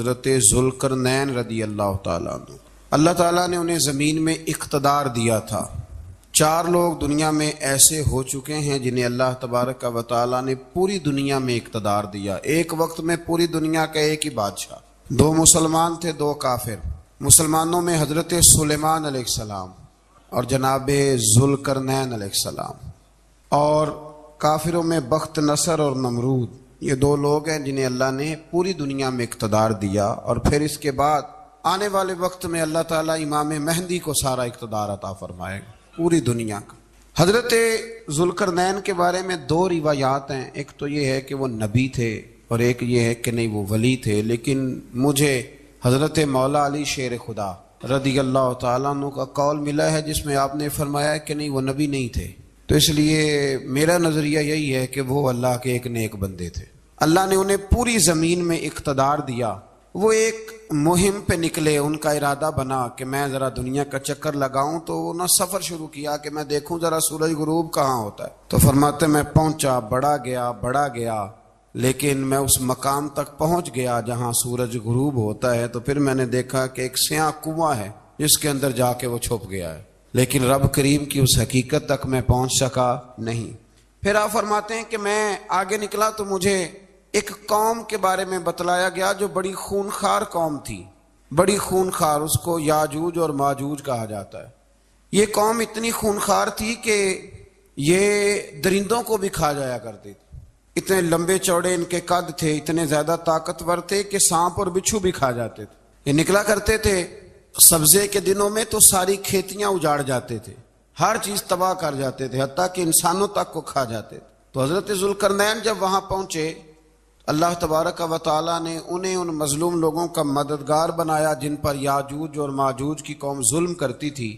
حضرت ذوالقرنین رضی اللہ تعالیٰ عنہ۔ اللہ تعالیٰ نے انہیں زمین میں اقتدار دیا تھا۔ 4 لوگ دنیا میں ایسے ہو چکے ہیں جنہیں اللہ تبارک و تعالیٰ نے پوری دنیا میں اقتدار دیا، ایک وقت میں پوری دنیا کا ایک ہی بادشاہ۔ 2 مسلمان تھے، 2 کافر۔ مسلمانوں میں حضرت سلیمان علیہ السلام اور جناب ذوالقرنین علیہ السلام، اور کافروں میں بخت نصر اور نمرود۔ یہ 2 لوگ ہیں جنہیں اللہ نے پوری دنیا میں اقتدار دیا، اور پھر اس کے بعد آنے والے وقت میں اللہ تعالیٰ امام مہدی کو سارا اقتدار عطا فرمائے گا پوری دنیا کا۔ حضرت ذوالقرنین کے بارے میں 2 روایات ہیں، ایک تو یہ ہے کہ وہ نبی تھے اور ایک یہ ہے کہ نہیں وہ ولی تھے، لیکن مجھے حضرت مولا علی شیر خدا رضی اللہ تعالیٰ عنہ کا قول ملا ہے جس میں آپ نے فرمایا کہ نہیں وہ نبی نہیں تھے، تو اس لیے میرا نظریہ یہی ہے کہ وہ اللہ کے ایک نیک بندے تھے۔ اللہ نے انہیں پوری زمین میں اقتدار دیا۔ وہ ایک مہم پہ نکلے، ان کا ارادہ بنا کہ میں ذرا دنیا کا چکر لگاؤں، تو انہوں نے سفر شروع کیا کہ میں دیکھوں ذرا سورج غروب کہاں ہوتا ہے۔ تو فرماتے میں پہنچا، بڑا گیا، لیکن میں اس مقام تک پہنچ گیا جہاں سورج غروب ہوتا ہے، تو پھر میں نے دیکھا کہ ایک سیاہ کنواں ہے جس کے اندر جا کے وہ چھپ گیا ہے، لیکن رب کریم کی اس حقیقت تک میں پہنچ سکا نہیں۔ پھر آپ فرماتے ہیں کہ میں آگے نکلا تو مجھے ایک قوم کے بارے میں بتلایا گیا جو بڑی خونخوار قوم تھی، بڑی خونخوار، اس کو یاجوج اور ماجوج کہا جاتا ہے۔ یہ قوم اتنی خونخوار تھی کہ یہ درندوں کو بھی کھا جایا کرتی تھی، اتنے لمبے چوڑے ان کے قد تھے، اتنے زیادہ طاقتور تھے کہ سانپ اور بچھو بھی کھا جاتے تھے۔ یہ نکلا کرتے تھے سبزے کے دنوں میں تو ساری کھیتیاں اجاڑ جاتے تھے، ہر چیز تباہ کر جاتے تھے، حتیٰ کہ انسانوں تک کو کھا جاتے تھے۔ تو حضرت ذوالقرنین جب وہاں پہنچے، اللہ تبارک و تعالیٰ نے انہیں ان مظلوم لوگوں کا مددگار بنایا جن پر یاجوج اور ماجوج کی قوم ظلم کرتی تھی۔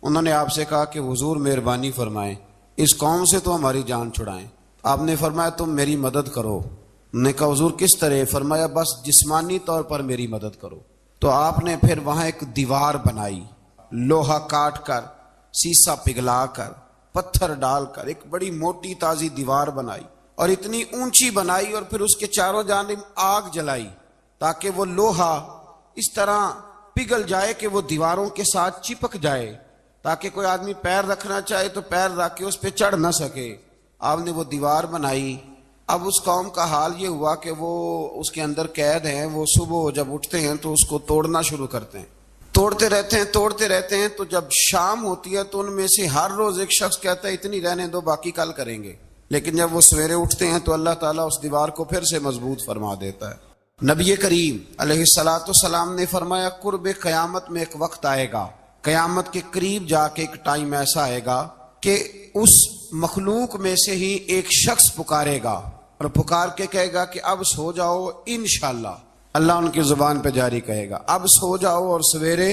انہوں نے آپ سے کہا کہ حضور مہربانی فرمائیں، اس قوم سے تو ہماری جان چھڑائیں۔ آپ نے فرمایا تم میری مدد کرو۔ انہوں نے کہا حضور کس طرح؟ فرمایا بس جسمانی طور پر میری مدد کرو۔ تو آپ نے پھر وہاں ایک دیوار بنائی، لوہا کاٹ کر، سیسا پگھلا کر، پتھر ڈال کر ایک بڑی موٹی تازی دیوار بنائی، اور اتنی اونچی بنائی، اور پھر اس کے چاروں جانب آگ جلائی تاکہ وہ لوہا اس طرح پگھل جائے کہ وہ دیواروں کے ساتھ چپک جائے، تاکہ کوئی آدمی پیر رکھنا چاہے تو پیر رکھ کے اس پہ چڑھ نہ سکے۔ آپ نے وہ دیوار بنائی۔ اب اس قوم کا حال یہ ہوا کہ وہ اس کے اندر قید ہیں، وہ صبح جب اٹھتے ہیں تو اس کو توڑنا شروع کرتے ہیں، توڑتے رہتے ہیں، تو جب شام ہوتی ہے تو ان میں سے ہر روز ایک شخص کہتا ہے اتنی رہنے دو، باقی کل کریں گے، لیکن جب وہ سویرے اٹھتے ہیں تو اللہ تعالیٰ اس دیوار کو پھر سے مضبوط فرما دیتا ہے۔ نبی کریم علیہ السلام نے فرمایا قرب قیامت میں ایک وقت آئے گا، قیامت کے قریب جا کے ایک ٹائم ایسا آئے گا کہ اس مخلوق میں سے ہی ایک شخص پکارے گا اور پکار کے کہے گا کہ اب سو جاؤ انشاءاللہ۔ اللہ ان کی زبان پہ جاری کہے گا اب سو جاؤ اور سویرے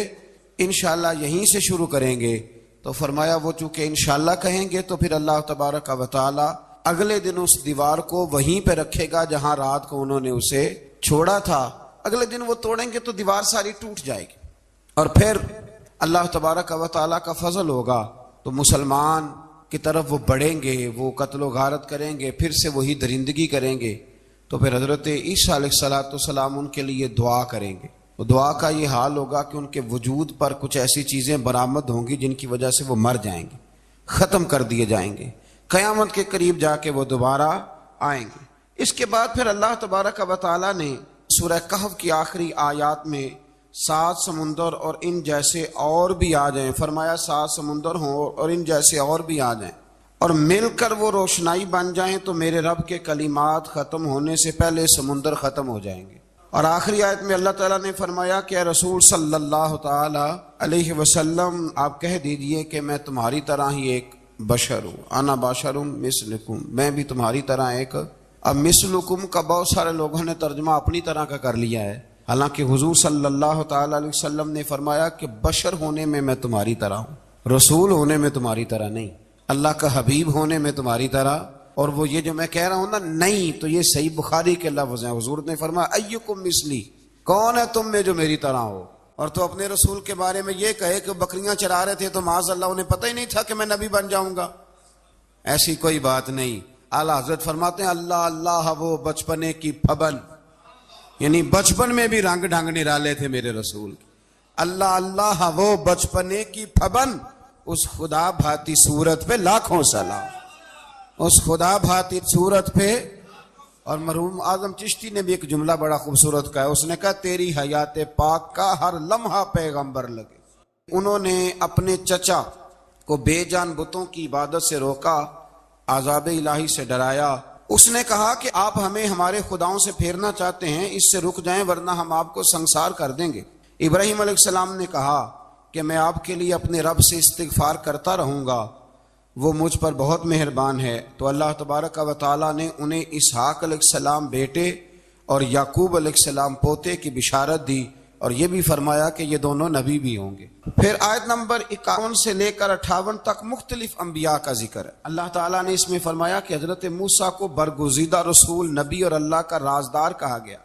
انشاءاللہ یہیں سے شروع کریں گے۔ تو فرمایا وہ چونکہ انشاءاللہ کہیں گے تو پھر اللہ تبارک و تعالی اگلے دن اس دیوار کو وہیں پہ رکھے گا جہاں رات کو انہوں نے اسے چھوڑا تھا۔ اگلے دن وہ توڑیں گے تو دیوار ساری ٹوٹ جائے گی، اور پھر اللہ تبارک و تعالی کا فضل ہوگا تو مسلمان کی طرف وہ بڑھیں گے، وہ قتل و غارت کریں گے، پھر سے وہی درندگی کریں گے۔ تو پھر حضرت عیسیٰ علیہ السلام ان کے لیے دعا کریں گے۔ وہ دعا کا یہ حال ہوگا کہ ان کے وجود پر کچھ ایسی چیزیں برآمد ہوں گی جن کی وجہ سے وہ مر جائیں گے، ختم کر دیے جائیں گے۔ قیامت کے قریب جا کے وہ دوبارہ آئیں گے۔ اس کے بعد پھر اللہ تبارک و تعالی نے سورہ کہف کی آخری آیات میں 7 سمندر اور ان جیسے اور بھی آ جائیں، فرمایا 7 سمندر ہوں اور ان جیسے اور بھی آ جائیں اور مل کر وہ روشنائی بن جائیں تو میرے رب کے کلمات ختم ہونے سے پہلے سمندر ختم ہو جائیں گے۔ اور آخری آیت میں اللہ تعالیٰ نے فرمایا کہ اے رسول صلی اللہ تعالی علیہ وسلم آپ کہہ دیجئے کہ میں تمہاری طرح ہی ایک بشر ہوں، انا بشر مثلکم، میں بھی تمہاری طرح ایک۔ اب مثلکم کا بہت سارے لوگوں نے ترجمہ اپنی طرح کا کر لیا ہے، حالانکہ حضور صلی اللہ تعالی علیہ وسلم نے فرمایا کہ بشر ہونے میں تمہاری طرح ہوں، رسول ہونے میں تمہاری طرح نہیں، اللہ کا حبیب ہونے میں تمہاری طرح۔ اور وہ یہ جو میں کہہ رہا ہوں نا نہیں، تو یہ صحیح بخاری کے لفظ ہیں۔ حضور نے فرمایا ایکم مثلی، کون ہے تم میں جو میری طرح ہو؟ اور تو اپنے رسول کے بارے میں یہ کہے کہ بکریاں چرا رہے تھے تو معاذ اللہ انہیں پتہ ہی نہیں تھا کہ میں نبی بن جاؤں گا، ایسی کوئی بات نہیں۔ اعلیٰ حضرت فرماتے ہیں اللہ اللہ وہ بچپنے کی پھبن، یعنی بچپن میں بھی رنگ ڈھنگ نرالے تھے میرے رسول کے. اللہ اللہ وہ بچپنے کی پھبن، اس خدا بھاتی صورت پہ لاکھوں سلام، اس خدا بھاتی صورت پہ. اور مرحوم اعظم چشتی نے بھی ایک جملہ بڑا خوبصورت کہا، اس نے کہا تیری حیات پاک کا ہر لمحہ پیغمبر لگے. انہوں نے اپنے چچا کو بے جان بتوں کی عبادت سے روکا، عذاب الہی سے ڈرایا. اس نے کہا کہ آپ ہمیں ہمارے خداؤں سے پھیرنا چاہتے ہیں، اس سے رک جائیں ورنہ ہم آپ کو سنسار کر دیں گے. ابراہیم علیہ السلام نے کہا کہ میں آپ کے لیے اپنے رب سے استغفار کرتا رہوں گا، وہ مجھ پر بہت مہربان ہے. تو اللہ تبارک و تعالیٰ نے انہیں اسحاق علیہ السلام بیٹے اور یعقوب علیہ السلام پوتے کی بشارت دی، اور یہ بھی فرمایا کہ یہ دونوں نبی بھی ہوں گے. پھر آیت نمبر 51 سے لے کر 58 تک مختلف انبیاء کا ذکر ہے. اللہ تعالیٰ نے اس میں فرمایا کہ حضرت موسیٰ کو برگزیدہ رسول، نبی اور اللہ کا رازدار کہا گیا،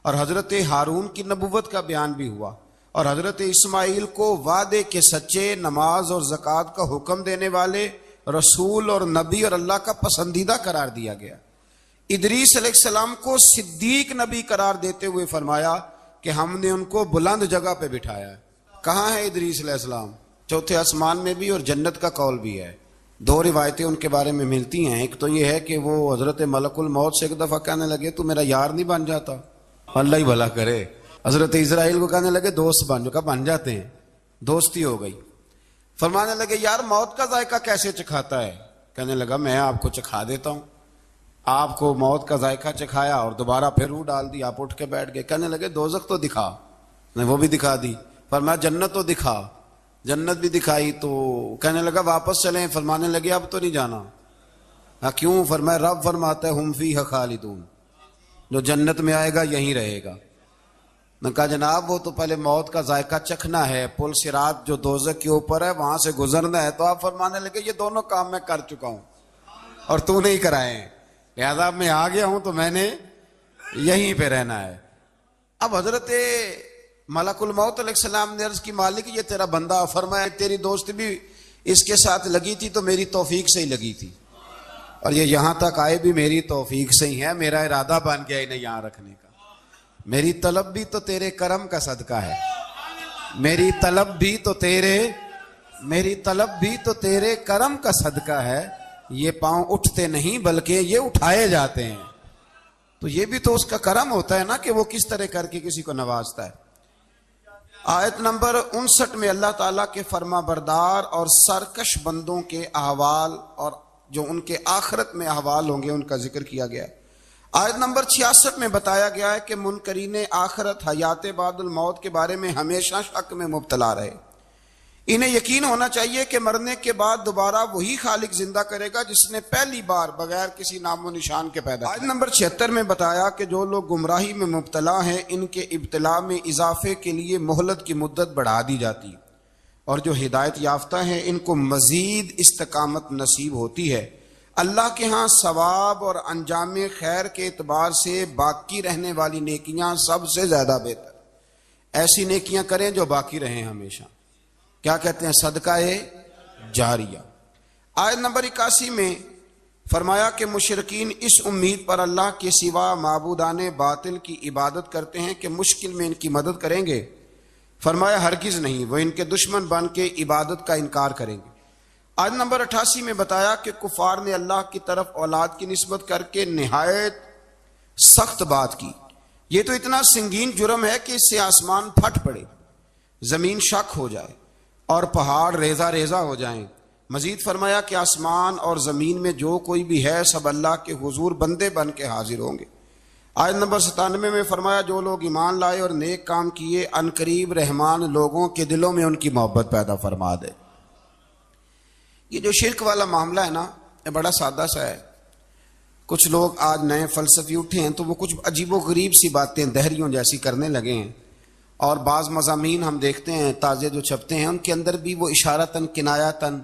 اور حضرت ہارون کی نبوت کا بیان بھی ہوا، اور حضرت اسماعیل کو وعدے کے سچے، نماز اور زکوٰۃ کا حکم دینے والے رسول اور نبی اور اللہ کا پسندیدہ قرار دیا گیا. ادریس علیہ السلام کو صدیق نبی قرار دیتے ہوئے فرمایا کہ ہم نے ان کو بلند جگہ پہ بٹھایا ہے. کہاں ہے ادریس علیہ السلام؟ چوتھے آسمان میں بھی، اور جنت کا قول بھی ہے. دو روایتیں ان کے بارے میں ملتی ہیں. ایک تو یہ ہے کہ وہ حضرت ملک الموت سے ایک دفعہ کہنے لگے تو میرا یار نہیں بن جاتا؟ اللہ ہی بھلا کرے. حضرت اسرائیل کو کہنے لگے دوست بن جو، کہا بن جاتے ہیں. دوستی ہو گئی. فرمانے لگے یار موت کا ذائقہ کیسے چکھاتا ہے؟ کہنے لگا میں آپ کو چکھا دیتا ہوں. آپ کو موت کا ذائقہ چکھایا اور دوبارہ پھر روح ڈال دی، آپ اٹھ کے بیٹھ گئے. کہنے لگے دوزخ تو دکھا، نے وہ بھی دکھا دی. فرمایا جنت تو دکھا، جنت بھی دکھائی. تو کہنے لگا واپس چلیں. فرمانے لگے اب تو نہیں جانا. ہاں کیوں؟ فرمایا رب فرماتا ہے ہم فیہ خالدون، جو جنت میں آئے گا یہیں رہے گا. میں کہا جناب وہ تو پہلے موت کا ذائقہ چکھنا ہے، پل صراط جو دوزخ کے اوپر ہے وہاں سے گزرنا ہے. تو آپ فرمانے لگے یہ دونوں کام میں کر چکا ہوں اور تو نہیں کرائے ہیں، لہذا میں آ گیا ہوں تو میں نے یہیں پہ رہنا ہے. اب حضرت ملک الموت علیہ السلام نے عرض کی مالک یہ تیرا بندہ. فرمایا تیری دوست بھی اس کے ساتھ لگی تھی تو میری توفیق سے ہی لگی تھی، اور یہ یہاں تک آئے بھی میری توفیق سے ہی ہے. میرا ارادہ بن گیا انہیں یہاں رکھنے کا. میری طلب بھی تو تیرے کرم کا صدقہ ہے، میری طلب بھی تو تیرے کرم کا صدقہ ہے. یہ پاؤں اٹھتے نہیں بلکہ یہ اٹھائے جاتے ہیں. تو یہ بھی تو اس کا کرم ہوتا ہے نا کہ وہ کس طرح کر کے کسی کو نوازتا ہے. آیت نمبر 59 میں اللہ تعالیٰ کے فرما بردار اور سرکش بندوں کے احوال اور جو ان کے آخرت میں احوال ہوں گے ان کا ذکر کیا گیا ہے. آیت نمبر 66 میں بتایا گیا ہے کہ منکرین آخرت حیات بعد الموت کے بارے میں ہمیشہ شک میں مبتلا رہے. انہیں یقین ہونا چاہیے کہ مرنے کے بعد دوبارہ وہی خالق زندہ کرے گا جس نے پہلی بار بغیر کسی نام و نشان کے پیدا. آیت نمبر 76 میں بتایا کہ جو لوگ گمراہی میں مبتلا ہیں ان کے ابتلا میں اضافے کے لیے مہلت کی مدت بڑھا دی جاتی، اور جو ہدایت یافتہ ہیں ان کو مزید استقامت نصیب ہوتی ہے. اللہ کے ہاں ثواب اور انجام خیر کے اعتبار سے باقی رہنے والی نیکیاں سب سے زیادہ بہتر. ایسی نیکیاں کریں جو باقی رہیں ہمیشہ. کیا کہتے ہیں؟ صدقہ جاریہ. آیت نمبر 81 میں فرمایا کہ مشرکین اس امید پر اللہ کے سوا معبودان باطل کی عبادت کرتے ہیں کہ مشکل میں ان کی مدد کریں گے. فرمایا ہرگز نہیں، وہ ان کے دشمن بن کے عبادت کا انکار کریں گے. آیت نمبر 88 میں بتایا کہ کفار نے اللہ کی طرف اولاد کی نسبت کر کے نہایت سخت بات کی. یہ تو اتنا سنگین جرم ہے کہ اس سے آسمان پھٹ پڑے، زمین شک ہو جائے اور پہاڑ ریزہ ریزہ ہو جائیں. مزید فرمایا کہ آسمان اور زمین میں جو کوئی بھی ہے سب اللہ کے حضور بندے بن کے حاضر ہوں گے. آیت نمبر 97 میں فرمایا جو لوگ ایمان لائے اور نیک کام کیے عنقریب رحمان لوگوں کے دلوں میں ان کی محبت پیدا فرما دے. یہ جو شرک والا معاملہ ہے نا یہ بڑا سادہ سا ہے. کچھ لوگ آج نئے فلسفی اٹھے ہیں تو وہ کچھ عجیب و غریب سی باتیں دہریوں جیسی کرنے لگے ہیں، اور بعض مضامین ہم دیکھتے ہیں تازے جو چھپتے ہیں ان کے اندر بھی وہ اشارتاً کنایاتاً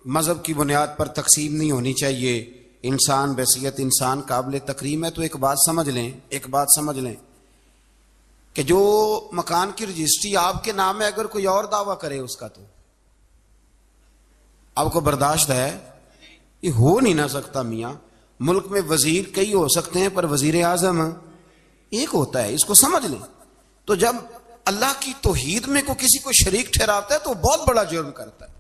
مذہب کی بنیاد پر تقسیم نہیں ہونی چاہیے، انسان بحیثیت انسان قابل تکریم ہے. تو ایک بات سمجھ لیں کہ جو مکان کی رجسٹری آپ کے نام ہے اگر کوئی اور دعویٰ کرے اس کا تو آپ کو برداشت ہے؟ یہ ہو نہیں نہ سکتا میاں. ملک میں وزیر کئی ہو سکتے ہیں پر وزیر اعظم ایک ہوتا ہے، اس کو سمجھ لیں۔ تو جب اللہ کی توحید میں کو کسی کو شریک ٹھہراتا ہے تو وہ بہت بڑا جرم کرتا ہے،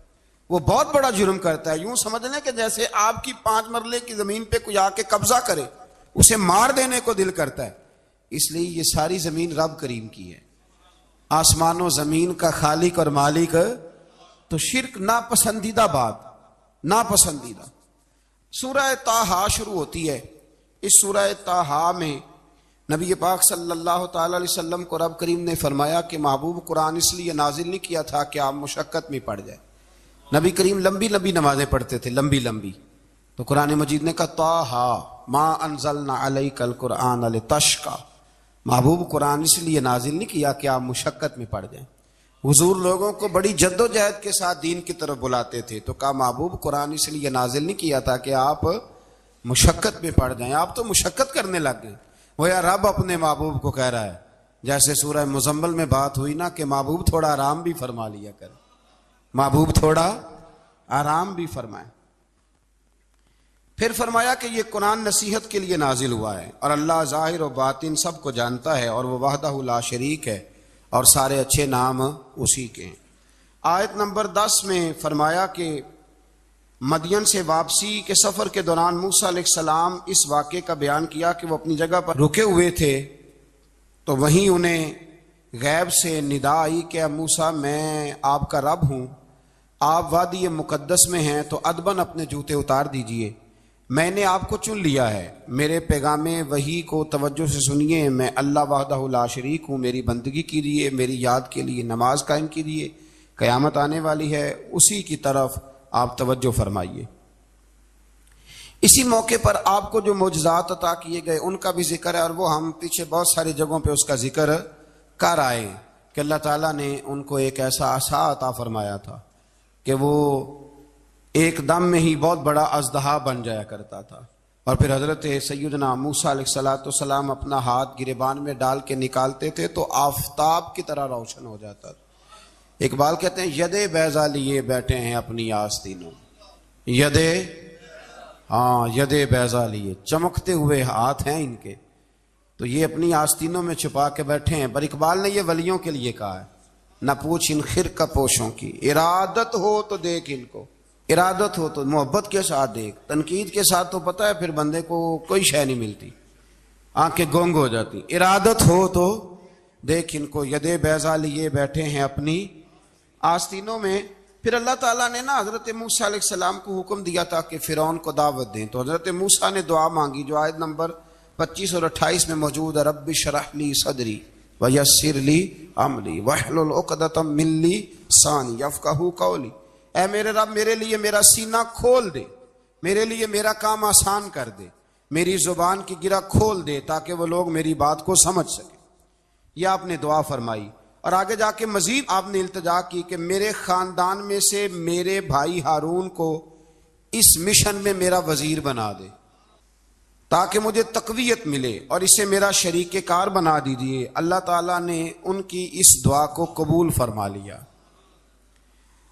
وہ بہت بڑا جرم کرتا ہے۔ یوں سمجھ لیں کہ جیسے آپ کی 5 مرلے کی زمین پہ کوئی آ کے قبضہ کرے، اسے مار دینے کو دل کرتا ہے۔ اس لیے یہ ساری زمین رب کریم کی ہے، آسمان و زمین کا خالق اور مالک۔ تو شرک ناپسندیدہ بات، ناپسندیدہ۔ سورہ طٰہٰ شروع ہوتی ہے۔ اس سورہ طٰہٰ میں نبی پاک صلی اللہ تعالی علیہ وسلم کو رب کریم نے فرمایا کہ محبوب قرآن اس لیے نازل نہیں کیا تھا کہ آپ مشقت میں پڑ جائیں۔ نبی کریم لمبی لمبی نمازیں پڑھتے تھے، لمبی لمبی۔ تو قرآن مجید نے کہا طٰہٰ ما انزلنا علیک القرآن لتشقیٰ، محبوب قرآن اس لیے نازل نہیں کیا کہ آپ مشقت میں پڑ جائیں۔ حضور لوگوں کو بڑی جد و جہد کے ساتھ دین کی طرف بلاتے تھے، تو کہا محبوب قرآن اس لیے نازل نہیں کیا تھا کہ آپ مشقت میں پڑ جائیں۔ آپ تو مشقت کرنے لگ گئے۔ وہ یا رب اپنے محبوب کو کہہ رہا ہے، جیسے سورہ مزمل میں بات ہوئی نا کہ محبوب تھوڑا آرام بھی فرما لیا کر، محبوب تھوڑا آرام بھی فرمائے۔ پھر فرمایا کہ یہ قرآن نصیحت کے لیے نازل ہوا ہے، اور اللہ ظاہر و باطن سب کو جانتا ہے، اور وہ وحدہ لا شریک ہے، اور سارے اچھے نام اسی کے ہیں۔ آیت نمبر 10 میں فرمایا کہ مدین سے واپسی کے سفر کے دوران موسیٰ علیہ السلام اس واقعے کا بیان کیا کہ وہ اپنی جگہ پر رکے ہوئے تھے، تو وہیں انہیں غیب سے ندا آئی کہ موسیٰ میں آپ کا رب ہوں، آپ وادی مقدس میں ہیں تو ادباً اپنے جوتے اتار دیجئے، میں نے آپ کو چن لیا ہے، میرے پیغام وحی کو توجہ سے سنیے، میں اللہ وحدہ لا شریک ہوں، میری بندگی کیجیے، میری یاد کے لیے نماز قائم کیجیے، قیامت آنے والی ہے، اسی کی طرف آپ توجہ فرمائیے۔ اسی موقع پر آپ کو جو معجزات عطا کیے گئے ان کا بھی ذکر ہے، اور وہ ہم پیچھے بہت ساری جگہوں پہ اس کا ذکر کر آئے کہ اللہ تعالیٰ نے ان کو ایک ایسا عصا عطا فرمایا تھا کہ وہ ایک دم میں ہی بہت بڑا اژدہا بن جایا کرتا تھا، اور پھر حضرت سیدنا موسیٰ علیہ السلام اپنا ہاتھ گریبان میں ڈال کے نکالتے تھے تو آفتاب کی طرح روشن ہو جاتا تھا۔ اقبال کہتے ہیں ید بیضا لیے بیٹھے ہیں اپنی آستینوں، ید بیضا لیے، چمکتے ہوئے ہاتھ ہیں ان کے، تو یہ اپنی آستینوں میں چھپا کے بیٹھے ہیں۔ پر اقبال نے یہ ولیوں کے لیے کہا ہے، نہ پوچھ ان خرقہ پوشوں کی، ارادت ہو تو دیکھ ان کو، ارادت ہو تو محبت کے ساتھ دیکھ، تنقید کے ساتھ تو پتہ ہے پھر بندے کو کوئی شے نہیں ملتی، آنکھیں گونگ ہو جاتی۔ ارادت ہو تو دیکھ ان کو، ید بیضا لیے بیٹھے ہیں اپنی آستینوں میں۔ پھر اللہ تعالیٰ نے نا حضرت موسیٰ علیہ السلام کو حکم دیا تھا کہ فرعون کو دعوت دیں، تو حضرت موسیٰ نے دعا مانگی جو آیت نمبر 25 اور 28 میں موجود ہے، رب اشرح لی صدری ویسر لی امری واحلل عقدۃ من لسانی یفقہوا قولی، اے میرے رب میرے لیے میرا سینہ کھول دے، میرے لیے میرا کام آسان کر دے، میری زبان کی گرہ کھول دے تاکہ وہ لوگ میری بات کو سمجھ سکیں۔ یہ آپ نے دعا فرمائی، اور آگے جا کے مزید آپ نے التجا کی کہ میرے خاندان میں سے میرے بھائی ہارون کو اس مشن میں میرا وزیر بنا دے تاکہ مجھے تقویت ملے، اور اسے میرا شریک کار بنا دیجیے۔ اللہ تعالیٰ نے ان کی اس دعا کو قبول فرما لیا۔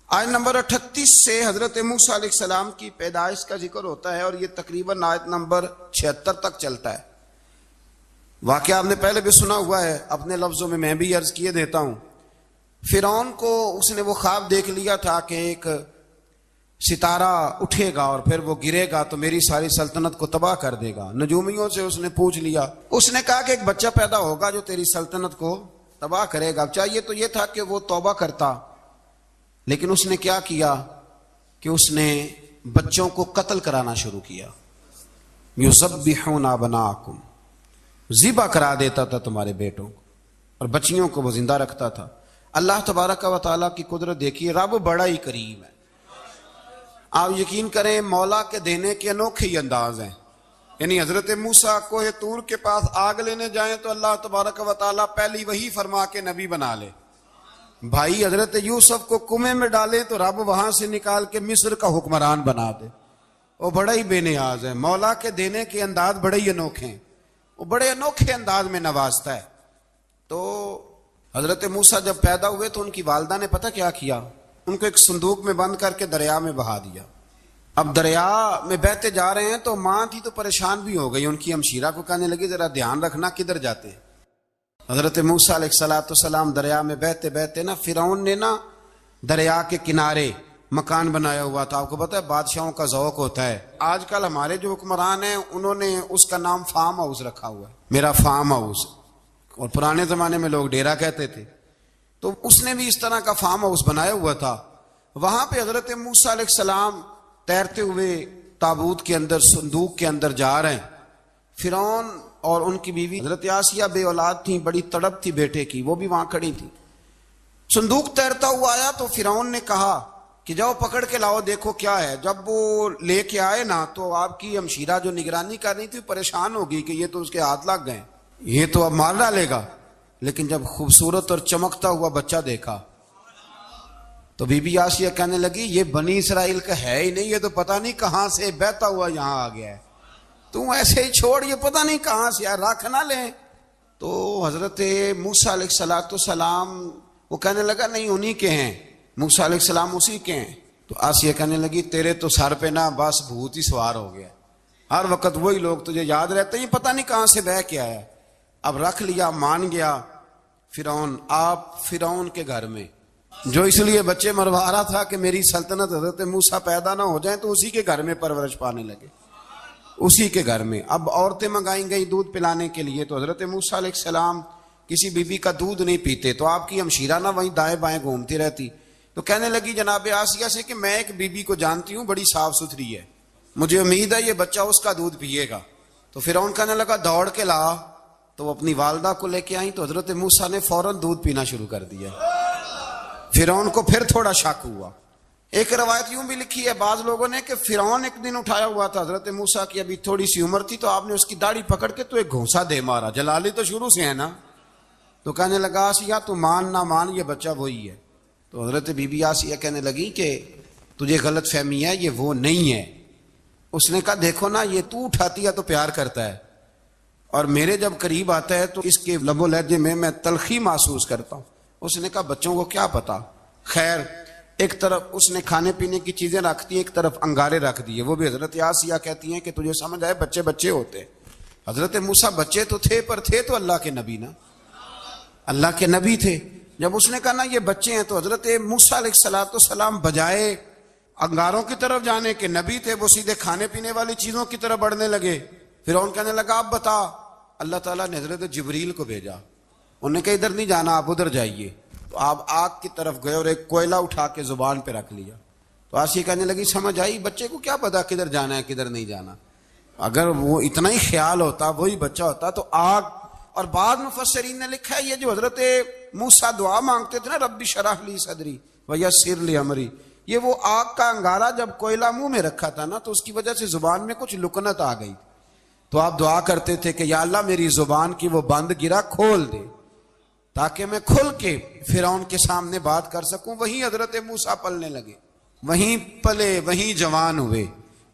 آیت نمبر 38 سے حضرت موسیٰ علیہ السلام کی پیدائش کا ذکر ہوتا ہے، اور یہ تقریباً آیت نمبر 76 تک چلتا ہے۔ واقعہ آپ نے پہلے بھی سنا ہوا ہے، اپنے لفظوں میں بھی عرض کیے دیتا ہوں۔ فرعون کو اس نے وہ خواب دیکھ لیا تھا کہ ایک ستارہ اٹھے گا اور پھر وہ گرے گا تو میری ساری سلطنت کو تباہ کر دے گا۔ نجومیوں سے اس نے پوچھ لیا، اس نے کہا کہ ایک بچہ پیدا ہوگا جو تیری سلطنت کو تباہ کرے گا۔ چاہیے تو یہ تھا کہ وہ توبہ کرتا، لیکن اس نے کیا کیا کہ اس نے بچوں کو قتل کرانا شروع کیا۔ یذبحون ابناءکم، ذبح کرا دیتا تھا تمہارے بیٹوں کو، اور بچیوں کو وہ زندہ رکھتا تھا۔ اللہ تبارک و تعالیٰ کی قدرت دیکھیے، رب بڑا ہی کریم ہے۔ آپ یقین کریں مولا کے دینے کے انوکھے ہی انداز ہیں۔ یعنی حضرت موسیٰ کوہ طور کے پاس آگ لینے جائیں تو اللہ تبارک و تعالیٰ پہلی وہی فرما کے نبی بنا لے۔ بھائی حضرت یوسف کو کنویں میں ڈالے تو رب وہاں سے نکال کے مصر کا حکمران بنا دے۔ وہ بڑا ہی بے نیاز ہے، مولا کے دینے کے انداز بڑے ہی انوکھے ہیں، وہ بڑے انوکھے انداز میں نوازتا ہے۔ تو حضرت موسیٰ جب پیدا ہوئے تو ان کی والدہ نے پتہ کیا کیا، ان کو ایک صندوق میں بند کر کے دریا میں بہا دیا۔ اب دریا میں بہتے جا رہے ہیں تو ماں تھی تو پریشان بھی ہو گئی، ان کی ہمشیرہ کو کہنے لگی ذرا دھیان رکھنا کدھر جاتے ہیں۔ حضرت موسیٰ علیہ السلام دریا میں بہتے بہتے نا فرعون نے نا دریا کے کنارے مکان بنایا ہوا تھا. آپ کو پتا ہے بادشاہوں کا ذوق ہوتا ہے. آج کل ہمارے جو حکمران ہیں انہوں نے اس کا نام فارم ہاؤس رکھا ہوا ہے, میرا فارم ہاؤس, اور پرانے زمانے میں لوگ ڈیرا کہتے تھے. تو اس نے بھی اس طرح کا فارم ہاؤس بنایا ہوا تھا. وہاں پہ حضرت موسیٰ علیہ السلام تیرتے ہوئے تابوت کے اندر صندوق کے اندر جا رہے ہیں. فرعون اور ان کی بیوی حضرت آسیہ بے اولاد تھیں, بڑی تڑپ تھی بیٹے کی, وہ بھی وہاں کھڑی تھی. صندوق تیرتا ہوا آیا تو فرعون نے کہا کہ جاؤ پکڑ کے لاؤ دیکھو کیا ہے. جب وہ لے کے آئے نا تو آپ کی ہمشیرہ جو نگرانی کر رہی تھی پریشان ہو گئی کہ یہ تو اس کے ہاتھ لگ گئے, یہ تو اب مار ڈالے گا. لیکن جب خوبصورت اور چمکتا ہوا بچہ دیکھا تو بی بی آسیہ کہنے لگی یہ بنی اسرائیل کا ہے ہی نہیں, یہ تو پتہ نہیں کہاں سے بہتا ہوا یہاں آ گیا ہے. تم ایسے ہی چھوڑ, یہ پتہ نہیں کہاں سے رکھ نہ لیں. تو حضرت موسیٰ علیہ السلام وہ کہنے لگا نہیں انہی کے ہیں, موسیٰ علیہ السلام اسی کے ہیں. تو آسیہ کہنے لگی تیرے تو سر پہ نا بس بھوت ہی سوار ہو گیا, ہر وقت وہی لوگ تجھے یاد رہتے ہیں, پتہ نہیں کہاں سے بہ کے آیا. اب رکھ لیا, مان گیا فرعون. آپ فرعون کے گھر میں جو اس لیے بچے مروا رہا تھا کہ میری سلطنت حضرت موسیٰ پیدا نہ ہو جائیں, تو اسی کے گھر میں پرورش پانے لگے, اسی کے گھر میں. اب عورتیں منگائی گئی دودھ پلانے کے لیے, تو حضرت موسیٰ علیہ السلام کسی بیوی کا دودھ نہیں پیتے, تو آپ کی ہمشیرہ نہ وہیں دائیں بائیں گھومتی رہتی. تو کہنے لگی جناب آسیہ سے کہ میں ایک بیوی کو جانتی ہوں, بڑی صاف ستھری ہے, مجھے امید ہے یہ بچہ اس کا دودھ پیے گا. تو فرعون کہنے لگا دوڑ کے لا. تو وہ اپنی والدہ کو لے کے آئیں, تو حضرت موسیٰ نے فوراً دودھ پینا شروع کر دیا. فرعون کو پھر تھوڑا شک ہوا. ایک روایت یوں بھی لکھی ہے بعض لوگوں نے کہ فرعون ایک دن اٹھایا ہوا تھا حضرت موسیٰ کی ابھی تھوڑی سی عمر تھی, تو آپ نے اس کی داڑھی پکڑ کے تو ایک گھونسا دے مارا. جلالی تو شروع سے ہے نا. تو کہنے لگا آسیہ تو مان نہ مان یہ بچہ وہی ہے. تو حضرت بی بی آسیہ کہنے لگی کہ تجھے غلط فہمی ہے, یہ وہ نہیں ہے. اس نے کہا دیکھو نا یہ تو اٹھاتی ہے تو پیار کرتا ہے, اور میرے جب قریب آتا ہے تو اس کے لب و لہجے میں تلخی محسوس کرتا ہوں. اس نے کہا بچوں کو کیا پتا. خیر ایک طرف اس نے کھانے پینے کی چیزیں رکھتی, ایک طرف انگارے رکھ دیے. وہ بھی حضرت آسیہ کہتی ہیں کہ تجھے سمجھ آئے بچے بچے ہوتے. حضرت موسیٰ بچے تو تھے پر تھے تو اللہ کے نبی نا, اللہ کے نبی تھے. جب اس نے کہا نا یہ بچے ہیں, تو حضرت موسیٰ علیہ السلام بجائے انگاروں کی طرف جانے کے نبی تھے, وہ سیدھے کھانے پینے والی چیزوں کی طرف بڑھنے لگے. فرعون کہنے لگا آپ بتا. اللہ تعالیٰ نے حضرت جبریل کو بھیجا, انہوں نے کہا ادھر نہیں جانا آپ ادھر جائیے. تو آپ آگ کی طرف گئے اور ایک کوئلہ اٹھا کے زبان پہ رکھ لیا. تو آسیہ کہنے لگی سمجھ آئی, بچے کو کیا پتا کدھر جانا ہے کدھر نہیں جانا. اگر وہ اتنا ہی خیال ہوتا وہی بچہ ہوتا تو آگ. اور بعض مفسرین نے لکھا ہے یہ جو حضرت موسیٰ دعا مانگتے تھے نا ربی شرح لی صدری ویسر لی امری, یہ وہ آگ کا انگارہ جب کوئلہ منہ میں رکھا تھا نا تو اس کی وجہ سے زبان میں کچھ لکنت آ گئی. تو آپ دعا کرتے تھے کہ یا اللہ میری زبان کی وہ بند گرا کھول دے تاکہ میں کھل کے فرعون کے سامنے بات کر سکوں. وہیں حضرت موسیٰ پلنے لگے, وہیں پلے, وہیں جوان ہوئے,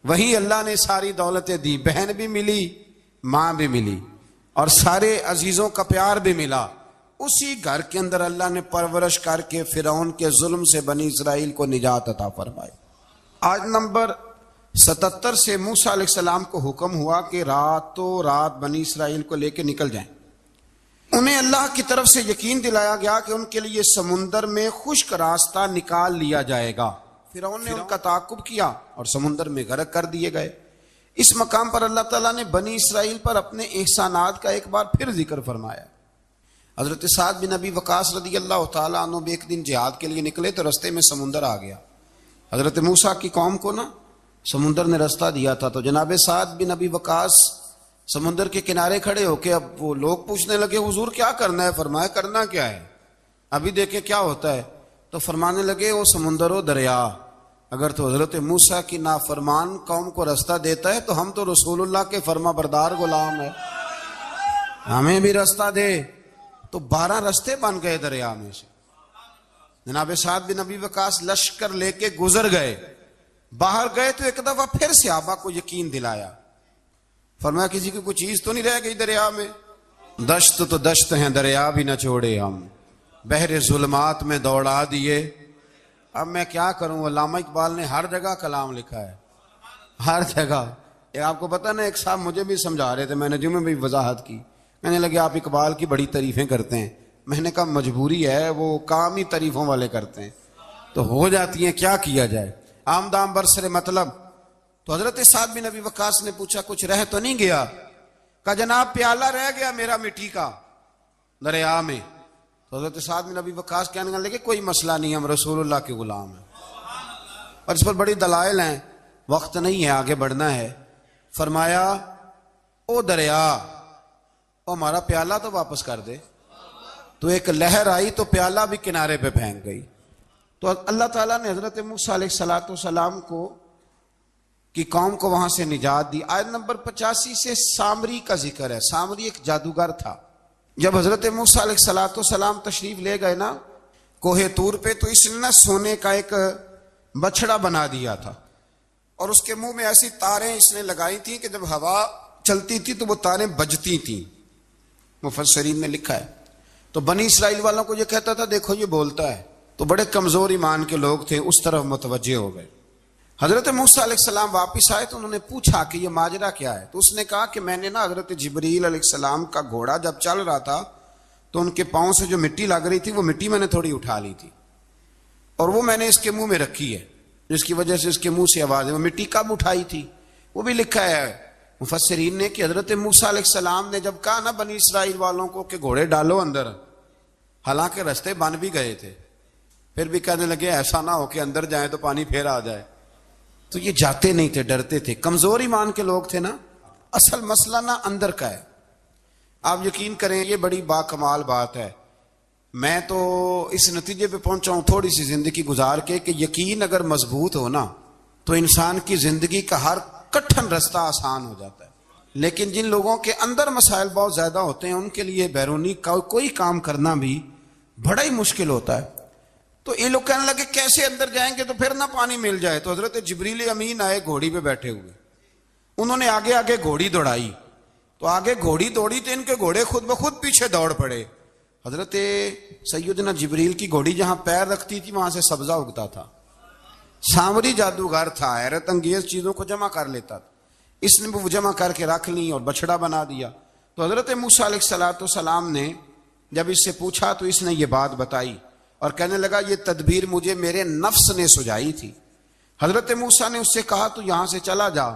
وہیں اللہ نے ساری دولتیں دی. بہن بھی ملی, ماں بھی ملی, اور سارے عزیزوں کا پیار بھی ملا. اسی گھر کے اندر اللہ نے پرورش کر کے فرعون کے ظلم سے بنی اسرائیل کو نجات عطا فرمائی. آج نمبر 77 سے موسیٰ علیہ السلام کو حکم ہوا کہ راتوں رات بنی اسرائیل کو لے کے نکل جائیں. انہیں اللہ کی طرف سے یقین دلایا گیا کہ ان کے لیے سمندر میں خشک راستہ نکال لیا جائے گا. فرعون نے ان کا تعاقب کیا اور سمندر میں غرق کر دیے گئے. اس مقام پر اللہ تعالیٰ نے بنی اسرائیل پر اپنے احسانات کا ایک بار پھر ذکر فرمایا. حضرت سعد بن ابی وقاص رضی اللہ تعالیٰ عنہ بھی ایک دن جہاد کے لیے نکلے تو رستے میں سمندر آ گیا. حضرت موسیٰ کی قوم کو نا سمندر نے رستہ دیا تھا. تو جناب سعد بن ابی وقاص سمندر کے کنارے کھڑے ہو کے, اب وہ لوگ پوچھنے لگے حضور کیا کرنا ہے. فرمایا کرنا کیا ہے, ابھی دیکھیں کیا ہوتا ہے. تو فرمانے لگے وہ سمندر و دریا اگر تو حضرت موسیٰ کی نافرمان قوم کو رستہ دیتا ہے تو ہم تو رسول اللہ کے فرما بردار غلام ہیں, ہمیں بھی رستہ دے. تو 12 رستے بن گئے دریا میں سے. جناب سعد بن ابی وقاص لشکر لے کے گزر گئے, باہر گئے تو ایک دفعہ پھر صحابہ کو یقین دلایا. فرمایا کسی کی کوئی چیز تو نہیں رہ گئی دریا میں. دشت تو دشت ہیں دریا بھی نہ چھوڑے ہم, بحر ظلمات میں دوڑا دیے. اب میں کیا کروں, علامہ اقبال نے ہر جگہ کلام لکھا ہے, ہر جگہ. آپ کو پتہ نا ایک صاحب مجھے بھی سمجھا رہے تھے, میں نے جمعے میں بھی وضاحت کی, کہنے لگے آپ اقبال کی بڑی تعریفیں کرتے ہیں. میں نے کہا مجبوری ہے، وہ کام ہی تعریفوں والے کرتے ہیں تو ہو جاتی ہیں، کیا کیا جائے. آمدام برسر مطلب. تو حضرت سعد بن ابی وقاص نے پوچھا کچھ رہ تو نہیں گیا؟ کہا جناب پیالہ رہ گیا میرا مٹی کا دریا میں. تو حضرت سعد بن ابی وقاص کہنے لگے کوئی مسئلہ نہیں، ہم رسول اللہ کے غلام ہیں. اور اس پر بڑی دلائل ہیں، وقت نہیں ہے آگے بڑھنا ہے. فرمایا او دریا، او ہمارا پیالہ تو واپس کر دے. تو ایک لہر آئی تو پیالہ بھی کنارے پہ پھینک گئی. تو اللہ تعالیٰ نے حضرت موسیٰ علیہ السلام کو کی قوم کو وہاں سے نجات دی. آیت نمبر 85 سے سامری کا ذکر ہے. سامری ایک جادوگر تھا. جب حضرت موسیٰ علیہ السلام تشریف لے گئے نا کوہ طور پہ، تو اس نے نا سونے کا ایک بچڑا بنا دیا تھا، اور اس کے منہ میں ایسی تاریں اس نے لگائی تھیں کہ جب ہوا چلتی تھی تو وہ تاریں بجتی تھیں. مفسرین نے لکھا ہے. تو بنی اسرائیل والوں کو یہ کہتا تھا دیکھو یہ بولتا ہے. تو بڑے کمزور ایمان کے لوگ تھے، اس طرف متوجہ ہو گئے. حضرت موسیٰ علیہ السلام واپس آئے تو انہوں نے پوچھا کہ یہ ماجرا کیا ہے. تو اس نے کہا کہ میں نے نا حضرت جبریل علیہ السلام کا گھوڑا جب چل رہا تھا تو ان کے پاؤں سے جو مٹی لگ رہی تھی وہ مٹی میں نے تھوڑی اٹھا لی تھی، اور وہ میں نے اس کے منہ میں رکھی ہے، جس کی وجہ سے اس کے منہ سے آواز ہے. وہ مٹی کب اٹھائی تھی وہ بھی لکھا ہے مفسرین نے کہ حضرت موسیٰ علیہ السلام نے جب کہا نا بنی اسرائیل والوں کو کہ گھوڑے ڈالو اندر، حالانکہ رستے بن بھی گئے تھے، پھر بھی کہنے لگے ایسا نہ ہو کہ اندر جائیں تو پانی پھر آ جائے. تو یہ جاتے نہیں تھے، ڈرتے تھے، کمزور ایمان کے لوگ تھے نا. اصل مسئلہ نا اندر کا ہے. آپ یقین کریں یہ بڑی باکمال بات ہے. میں تو اس نتیجے پہ پہنچا ہوں تھوڑی سی زندگی گزار کے کہ یقین اگر مضبوط ہو نا تو انسان کی زندگی کا ہر کٹھن رستہ آسان ہو جاتا ہے. لیکن جن لوگوں کے اندر مسائل بہت زیادہ ہوتے ہیں ان کے لیے بیرونی کوئی کام کرنا بھی بڑا ہی مشکل ہوتا ہے. تو یہ لوگ کہنے لگے کیسے اندر جائیں گے تو پھر نہ پانی مل جائے. تو حضرت جبریل امین آئے گھوڑی پہ بیٹھے ہوئے، انہوں نے آگے آگے گھوڑی دوڑائی. تو آگے گھوڑی دوڑی تو ان کے گھوڑے خود بخود پیچھے دوڑ پڑے. حضرت سیدنا جبریل کی گھوڑی جہاں پیر رکھتی تھی وہاں سے سبزہ اگتا تھا. سامری جادوگر تھا، حیرت انگیز چیزوں کو جمع کر لیتا تھا. اس نے وہ جمع کر کے رکھ لی اور بچڑا بنا دیا. تو حضرت موسیٰ علیہ السلام نے جب اس سے پوچھا تو اس نے یہ بات بتائی اور کہنے لگا یہ تدبیر مجھے میرے نفس نے سجائی تھی. حضرت موسیٰ نے اس سے کہا تو یہاں سے چلا جا،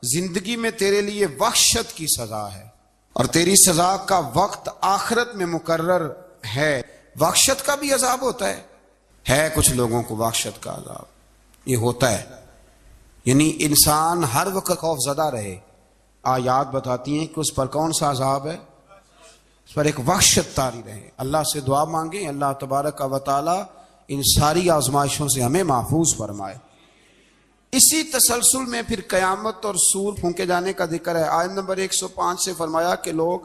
زندگی میں تیرے لیے وحشت کی سزا ہے اور تیری سزا کا وقت آخرت میں مقرر ہے. وحشت کا بھی عذاب ہوتا ہے کچھ لوگوں کو وحشت کا عذاب یہ ہوتا ہے، یعنی انسان ہر وقت خوف زدہ رہے. آیات بتاتی ہیں کہ اس پر کون سا عذاب ہے، اس پر ایک وحشت طاری رہے. اللہ سے دعا مانگیں اللہ تبارک و تعالی ان ساری آزمائشوں سے ہمیں محفوظ فرمائے. اسی تسلسل میں پھر قیامت اور سور پھونکے جانے کا ذکر ہے. آیت نمبر 105 سے فرمایا کہ لوگ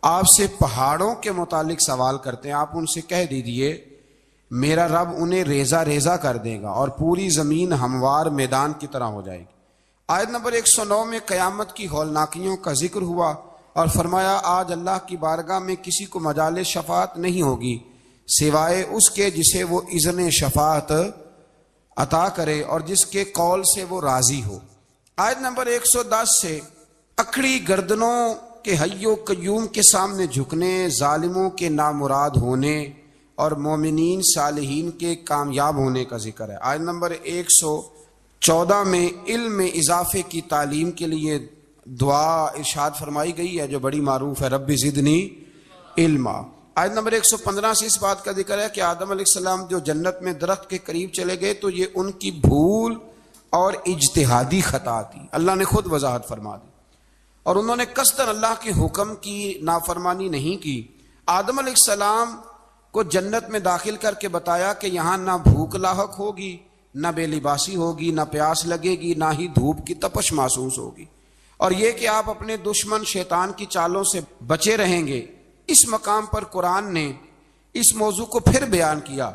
آپ سے پہاڑوں کے متعلق سوال کرتے ہیں، آپ ان سے کہہ دیجئے میرا رب انہیں ریزہ ریزہ کر دے گا اور پوری زمین ہموار میدان کی طرح ہو جائے گی. آیت نمبر 109 میں قیامت کی ہولناکیوں کا ذکر ہوا اور فرمایا آج اللہ کی بارگاہ میں کسی کو مجال شفاعت نہیں ہوگی سوائے اس کے جسے وہ اذن شفاعت عطا کرے اور جس کے قول سے وہ راضی ہو. آیت نمبر 110 سے اکڑی گردنوں کے حی و قیوم کے سامنے جھکنے، ظالموں کے نامراد ہونے اور مومنین صالحین کے کامیاب ہونے کا ذکر ہے. آیت نمبر 114 میں علم میں اضافے کی تعلیم کے لیے دعا ارشاد فرمائی گئی ہے جو بڑی معروف ہے، رب زدنی علما. آیت نمبر 115 سے اس بات کا ذکر ہے کہ آدم علیہ السلام جو جنت میں درخت کے قریب چلے گئے تو یہ ان کی بھول اور اجتہادی خطا تھی. اللہ نے خود وضاحت فرما دی اور انہوں نے قصداً اللہ کے حکم کی نافرمانی نہیں کی. آدم علیہ السلام کو جنت میں داخل کر کے بتایا کہ یہاں نہ بھوک لاحق ہوگی، نہ بے لباسی ہوگی، نہ پیاس لگے گی، نہ ہی دھوپ کی تپش محسوس ہوگی، اور یہ کہ آپ اپنے دشمن شیطان کی چالوں سے بچے رہیں گے. اس مقام پر قرآن نے اس موضوع کو پھر بیان کیا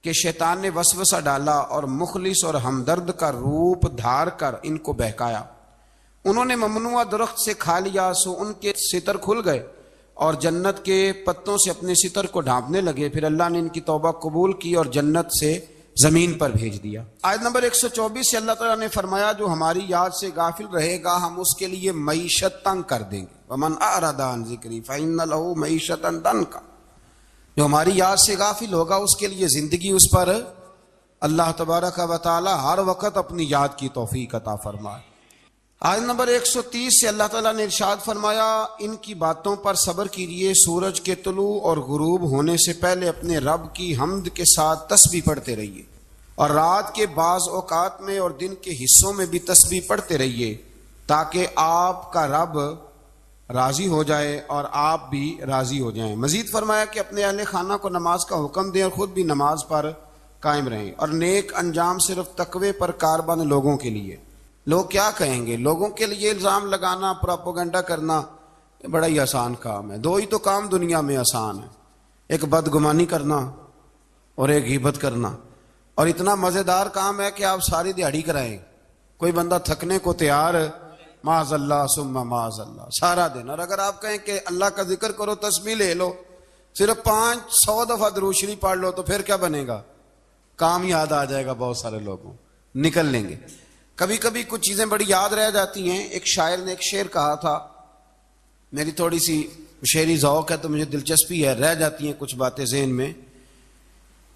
کہ شیطان نے وسوسہ ڈالا اور مخلص اور ہمدرد کا روپ دھار کر ان کو بہکایا. انہوں نے ممنوع درخت سے کھا لیا سو ان کے ستر کھل گئے اور جنت کے پتوں سے اپنے ستر کو ڈھانپنے لگے. پھر اللہ نے ان کی توبہ قبول کی اور جنت سے زمین پر بھیج دیا۔ آیت نمبر 124 سے اللہ تعالیٰ نے فرمایا جو ہماری یاد سے غافل رہے گا ہم اس کے لیے معیشت تنگ کر دیں گے، وَمَنْ أَعْرَضَ عَنْ ذِكْرِي فَإِنَّ لَهُ مَعِيشَةً ضَنْكًا، جو ہماری یاد سے غافل ہوگا اس کے لیے زندگی اس پر اللہ تبارک و تعالی ہر وقت اپنی یاد کی توفیق عطا فرمائے۔ آیت نمبر 130 سے اللہ تعالیٰ نے ارشاد فرمایا ان کی باتوں پر صبر کیجیے، سورج کے طلوع اور غروب ہونے سے پہلے اپنے رب کی حمد کے ساتھ تسبیح پڑھتے رہیے، اور رات کے بعض اوقات میں اور دن کے حصوں میں بھی تسبیح پڑھتے رہیے، تاکہ آپ کا رب راضی ہو جائے اور آپ بھی راضی ہو جائیں۔ مزید فرمایا کہ اپنے اہل خانہ کو نماز کا حکم دیں اور خود بھی نماز پر قائم رہیں، اور نیک انجام صرف تقوی پر کاربن لوگوں کے لیے۔ لوگ کیا کہیں گے؟ لوگوں کے لیے الزام لگانا، پراپوگنڈا کرنا بڑا ہی آسان کام ہے۔ دو ہی تو کام دنیا میں آسان ہے، ایک بدگمانی کرنا اور ایک غیبت کرنا، اور اتنا مزیدار کام ہے کہ آپ ساری دیہڑی کرائیں، کوئی بندہ تھکنے کو تیار ہے، معاذ اللہ ثم معاذ اللہ سارا دن۔ اور اگر آپ کہیں کہ اللہ کا ذکر کرو، تسبیح لے لو، صرف 500 دفعہ درود شریف پڑھ لو، تو پھر کیا بنے گا؟ کام یاد آ جائے گا، بہت سارے لوگوں نکل لیں گے۔ کبھی کبھی کچھ چیزیں بڑی یاد رہ جاتی ہیں۔ ایک شاعر نے ایک شعر کہا تھا، میری تھوڑی سی شعری ذوق ہے تو مجھے دلچسپی ہے، رہ جاتی ہیں کچھ باتیں ذہن میں۔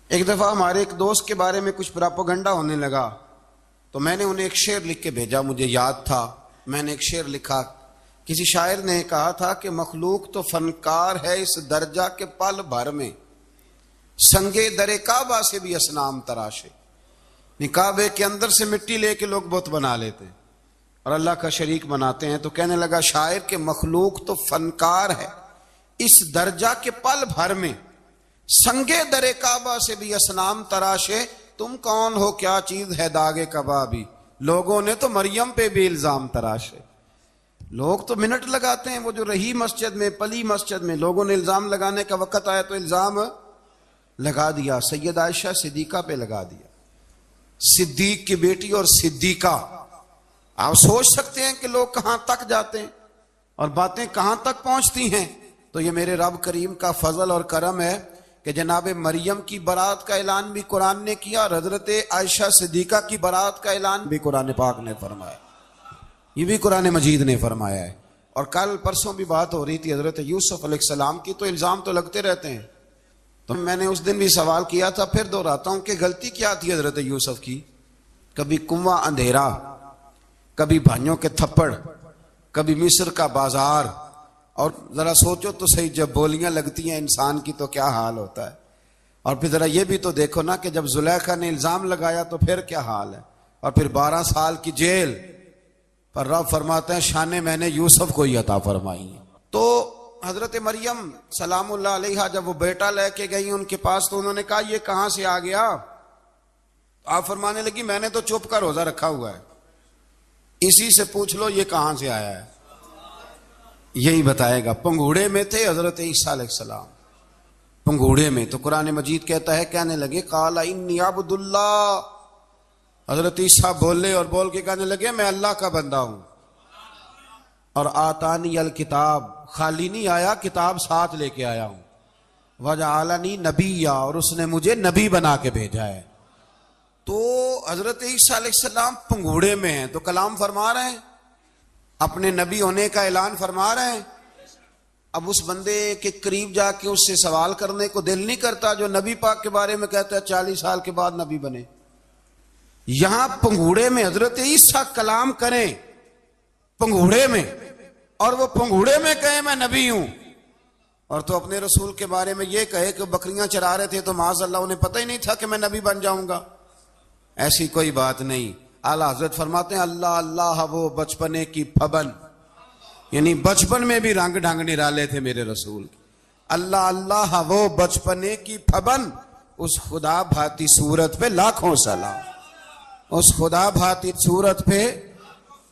ایک دفعہ ہمارے ایک دوست کے بارے میں کچھ پراپوگنڈا ہونے لگا، تو میں نے انہیں ایک شعر لکھ کے بھیجا، مجھے یاد تھا، میں نے ایک شعر لکھا۔ کسی شاعر نے کہا تھا کہ مخلوق تو فنکار ہے اس درجہ کے پل بھر میں، سنگے در کعبہ سے بھی اصنام تراشے۔ کعبے کے اندر سے مٹی لے کے لوگ بت بنا لیتے ہیں اور اللہ کا شریک بناتے ہیں۔ تو کہنے لگا شاعر کہ مخلوق تو فنکار ہے اس درجہ کے پل بھر میں، سنگے در کعبہ سے بھی اصنام تراشے، تم کون ہو کیا چیز ہے داغ کبابی، لوگوں نے تو مریم پہ بھی الزام تراشے۔ لوگ تو منٹ لگاتے ہیں، وہ جو رہی مسجد میں، پلی مسجد میں، لوگوں نے الزام لگانے کا وقت آیا تو الزام لگا دیا، سید عائشہ صدیقہ پہ لگا دیا، صدیق کی بیٹی اور صدیقہ۔ آپ سوچ سکتے ہیں کہ لوگ کہاں تک جاتے ہیں اور باتیں کہاں تک پہنچتی ہیں۔ تو یہ میرے رب کریم کا فضل اور کرم ہے کہ جناب مریم کی برات کا اعلان بھی قرآن نے کیا اور حضرت عائشہ صدیقہ کی برات کا اعلان بھی قرآن پاک نے فرمایا، یہ بھی قرآن مجید نے فرمایا ہے۔ اور کل پرسوں بھی بات ہو رہی تھی حضرت یوسف علیہ السلام کی، تو الزام تو لگتے رہتے ہیں۔ تو میں نے اس دن بھی سوال کیا تھا، پھر دہراتا ہوں کہ غلطی کیا تھی حضرت یوسف کی؟ کبھی کنواں اندھیرا، کبھی بھائیوں کے تھپڑ، کبھی مصر کا بازار، اور ذرا سوچو تو صحیح جب بولیاں لگتی ہیں انسان کی تو کیا حال ہوتا ہے۔ اور پھر ذرا یہ بھی تو دیکھو نا کہ جب زلیخا نے الزام لگایا تو پھر کیا حال ہے، اور پھر 12 سال کی جیل پر رب فرماتے ہیں شانیں میں نے یوسف کو ہی عطا فرمائی ہیں۔ تو حضرت مریم سلام اللہ علیہا جب وہ بیٹا لے کے گئی ان کے پاس تو انہوں نے کہا یہ کہاں سے آ گیا؟ آپ فرمانے لگی میں نے تو چپ کر روزہ رکھا ہوا ہے، اسی سے پوچھ لو یہ کہاں سے آیا ہے، یہی بتائے گا۔ پنگوڑے میں تھے حضرت عیسیٰ علیہ السلام، پنگوڑے میں۔ تو قرآن مجید کہتا ہے کہنے لگے قال انی عبد اللہ، حضرت عیسیٰ بولے اور بول کے کہنے لگے میں اللہ کا بندہ ہوں، اور آتانی الکتاب، خالی نہیں آیا، کتاب ساتھ لے کے آیا ہوں، وجعلنی نبیا، اور اس نے مجھے نبی بنا کے بھیجا ہے۔ تو حضرت عیسیٰ علیہ السلام پنگوڑے میں ہیں تو کلام فرما رہے ہیں، اپنے نبی ہونے کا اعلان فرما رہے ہیں۔ اب اس بندے کے قریب جا کے اس سے سوال کرنے کو دل نہیں کرتا جو نبی پاک کے بارے میں کہتا ہے 40 سال کے بعد نبی بنے۔ یہاں پنگوڑے میں حضرت عیسیٰ کلام کریں، پنگوڑے میں، اور وہ پنگوڑے میں کہے میں نبی ہوں، اور تو اپنے رسول کے بارے میں یہ کہے کہ بکریاں چرا رہے تھے تو معاذ اللہ انہیں پتہ ہی نہیں تھا کہ میں نبی بن جاؤں گا۔ ایسی کوئی بات نہیں۔ اعلیٰ حضرت فرماتے ہیں اللہ اللہ وہ بچپنے کی پھبن، یعنی بچپن میں بھی رنگ ڈھنگ نرالے تھے میرے رسول کی۔ اللہ اللہ وہ بچپنے کی پھبن، اس خدا بھاتی صورت پہ لاکھوں سلام، اس خدا بھاتی صورت پہ۔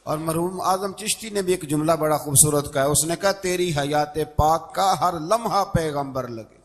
اور مرحوم اعظم چشتی نے بھی ایک جملہ بڑا خوبصورت کہا ہے، اس نے کہا تیری حیات پاک کا ہر لمحہ پیغمبر لگے۔